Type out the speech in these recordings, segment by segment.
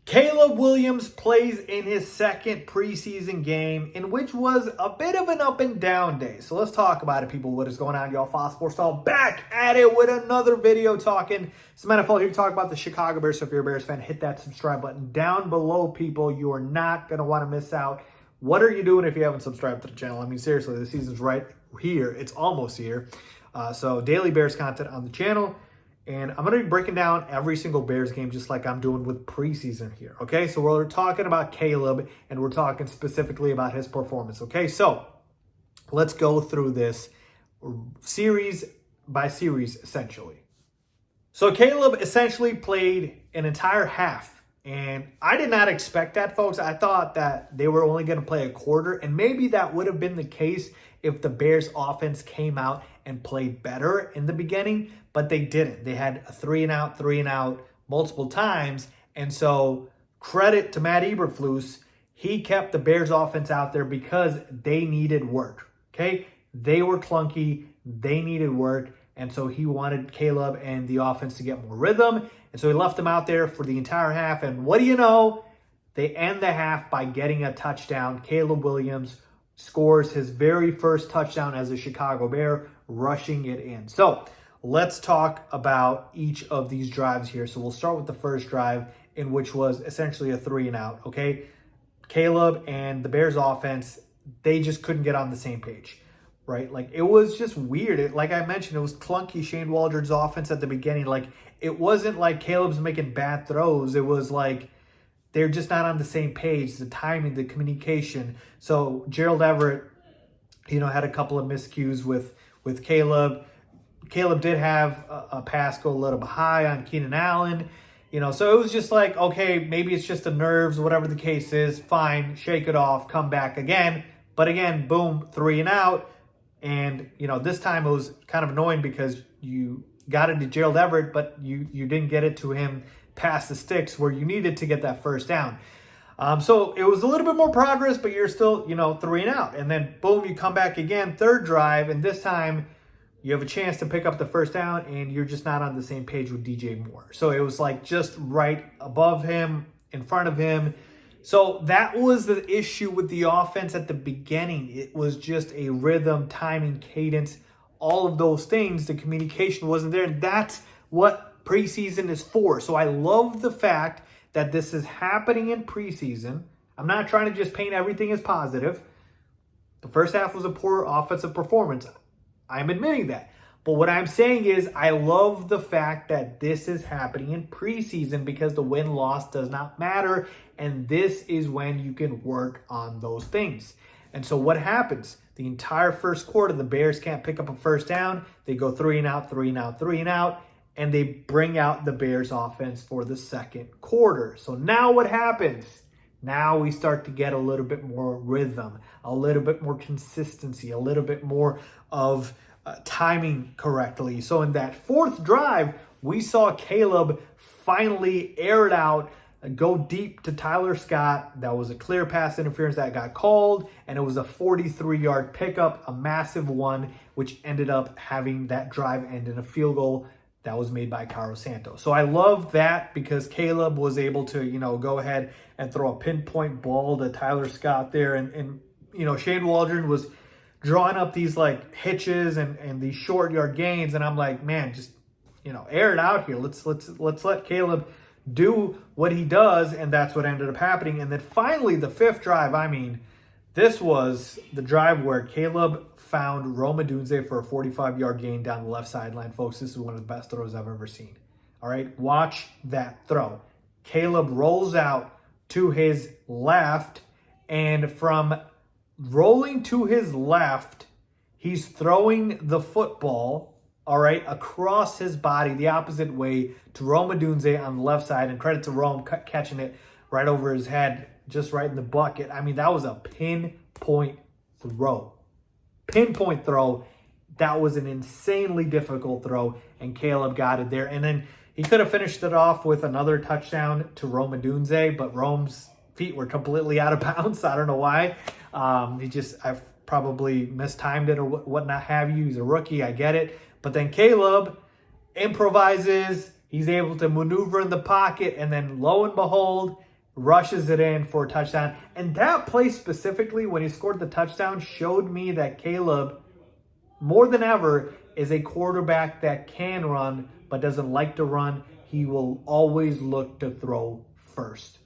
Caleb Williams plays in his second preseason game, in which was a bit of an up and down day. So let's talk about it, people. What is going on, y'all? Faiz Sports Talk back at it with another video talking some NFL here to talk about the Chicago Bears. So if you're a Bears fan, hit that subscribe button down below, people. You are not going to want to miss out. What are you doing if you haven't subscribed to the channel? I mean, seriously, the season's right here. It's almost here. So daily Bears content on the channel. And I'm going to be breaking down every single Bears game just like I'm doing with preseason here, okay? So we're talking about Caleb, and we're talking specifically about his performance, okay? So let's go through this series by series, essentially. So Caleb essentially played an entire half, and I did not expect that, folks. I thought that they were only going to play a quarter, and maybe that would have been the case if the Bears offense came out and played better in the beginning, but they didn't. They had a three and out multiple times. And so credit to Matt Eberflus, he kept the Bears offense out there because they needed work, okay? They were clunky, they needed work, and so he wanted Caleb and the offense to get more rhythm, and so he left them out there for the entire half, and what do you know? They end the half by getting a touchdown. Caleb Williams scores his very first touchdown as a Chicago Bear, rushing it in. So let's talk about each of these drives here. So we'll start with the first drive, in which was essentially a 3-and-out, okay? Caleb and the Bears offense, they just couldn't get on the same page, right? Like, it was just weird. Like I mentioned, it was clunky Shane Waldron's offense at the beginning. Like, it wasn't like Caleb's making bad throws. It was like they're just not on the same page, the timing, the communication. So Gerald Everett, had a couple of miscues with Caleb. Caleb did have a pass go a little bit high on Keenan Allen. So it was just like, okay, maybe it's just the nerves, whatever the case is, fine, shake it off, come back again. But again, boom, 3-and-out. And, this time it was kind of annoying because you got it to Gerald Everett, but you didn't get it to him past the sticks where you needed to get that first down. So it was a little bit more progress, but you're still, 3-and-out. And then, boom, you come back again, third drive, and this time you have a chance to pick up the first down, and you're just not on the same page with DJ Moore. So it was like just right above him, in front of him. So that was the issue with the offense at the beginning. It was just a rhythm, timing, cadence, all of those things. The communication wasn't there, and that's what preseason is for. So I love the fact that this is happening in preseason. I'm not trying to just paint everything as positive. The first half was a poor offensive performance. I'm admitting that. But what I'm saying is I love the fact that this is happening in preseason because the win-loss does not matter. And this is when you can work on those things. And so what happens? The entire first quarter, the Bears can't pick up a first down. They go 3-and-out, 3-and-out, 3-and-out. And they bring out the Bears offense for the second quarter. So now what happens? Now we start to get a little bit more rhythm, a little bit more consistency, a little bit more of timing correctly. So in that fourth drive, we saw Caleb finally air it out, go deep to Tyler Scott. That was a clear pass interference that got called, and it was a 43-yard pickup, a massive one, which ended up having that drive end in a field goal that was made by Carlos Santos. So I love that because Caleb was able to, go ahead and throw a pinpoint ball to Tyler Scott there. And Shane Waldron was drawing up these like hitches and these short yard gains. And I'm like, man, just, air it out here. Let's let Caleb do what he does. And that's what ended up happening. And then finally the fifth drive, this was the drive where Caleb found Rome Odunze for a 45-yard gain down the left sideline. Folks, this is one of the best throws I've ever seen. All right, watch that throw. Caleb rolls out to his left, and from rolling to his left, he's throwing the football, all right, across his body the opposite way to Rome Odunze on the left side. And credit to Rome catching it right over his head, just right in the bucket. That was a pinpoint throw. Pinpoint throw. That was an insanely difficult throw, and Caleb got it there. And then he could have finished it off with another touchdown to Rome Odunze, but Rome's feet were completely out of bounds. I don't know why. I've probably mistimed it or what not have you. He's a rookie. I get it. But then Caleb improvises. He's able to maneuver in the pocket, and then lo and behold, rushes it in for a touchdown. And that play specifically, when he scored the touchdown, showed me that Caleb, more than ever, is a quarterback that can run but doesn't like to run. He will always look to throw first.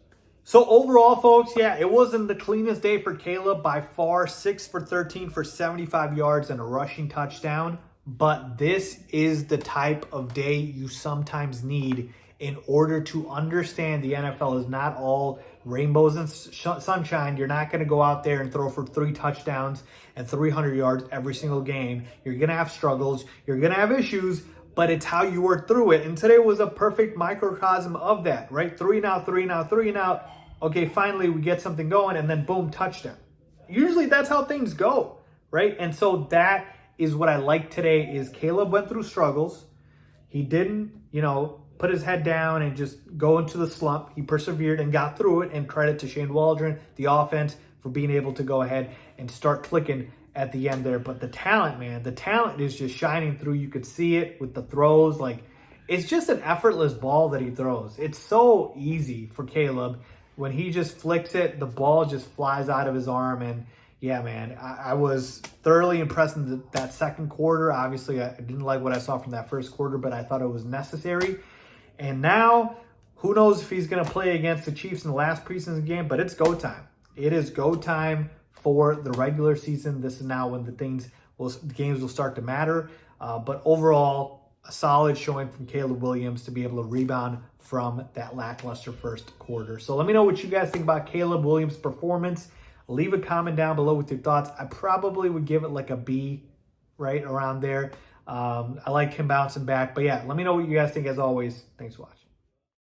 So overall, folks, yeah, it wasn't the cleanest day for Caleb by far. 6 for 13 for 75 yards and a rushing touchdown. But this is the type of day you sometimes need in order to understand the NFL is not all rainbows and sunshine. You're not going to go out there and throw for 3 touchdowns and 300 yards every single game. You're going to have struggles. You're going to have issues, but it's how you work through it. And today was a perfect microcosm of that, right? 3 and out, 3 and out, 3 and out. Okay, finally we get something going, and then boom, touchdown. Usually that's how things go, right? And so that is what I like today is Caleb went through struggles. He didn't, put his head down and just go into the slump. He persevered and got through it, and credit to Shane Waldron, the offense, for being able to go ahead and start clicking at the end there. But the talent, man, the talent is just shining through. You could see it with the throws. Like, it's just an effortless ball that he throws. It's so easy for Caleb. When he just flicks it, the ball just flies out of his arm. And yeah, man, I was thoroughly impressed in that second quarter. Obviously, I didn't like what I saw from that first quarter, but I thought it was necessary. And now, who knows if he's going to play against the Chiefs in the last preseason game, but it's go time. It is go time for the regular season. This is now when the games will start to matter. But overall, a solid showing from Caleb Williams to be able to rebound from that lackluster first quarter. So let me know what you guys think about Caleb Williams' performance. Leave a comment down below with your thoughts. I probably would give it like a B, right around there. I like him bouncing back. But yeah, let me know what you guys think as always. Thanks for watching.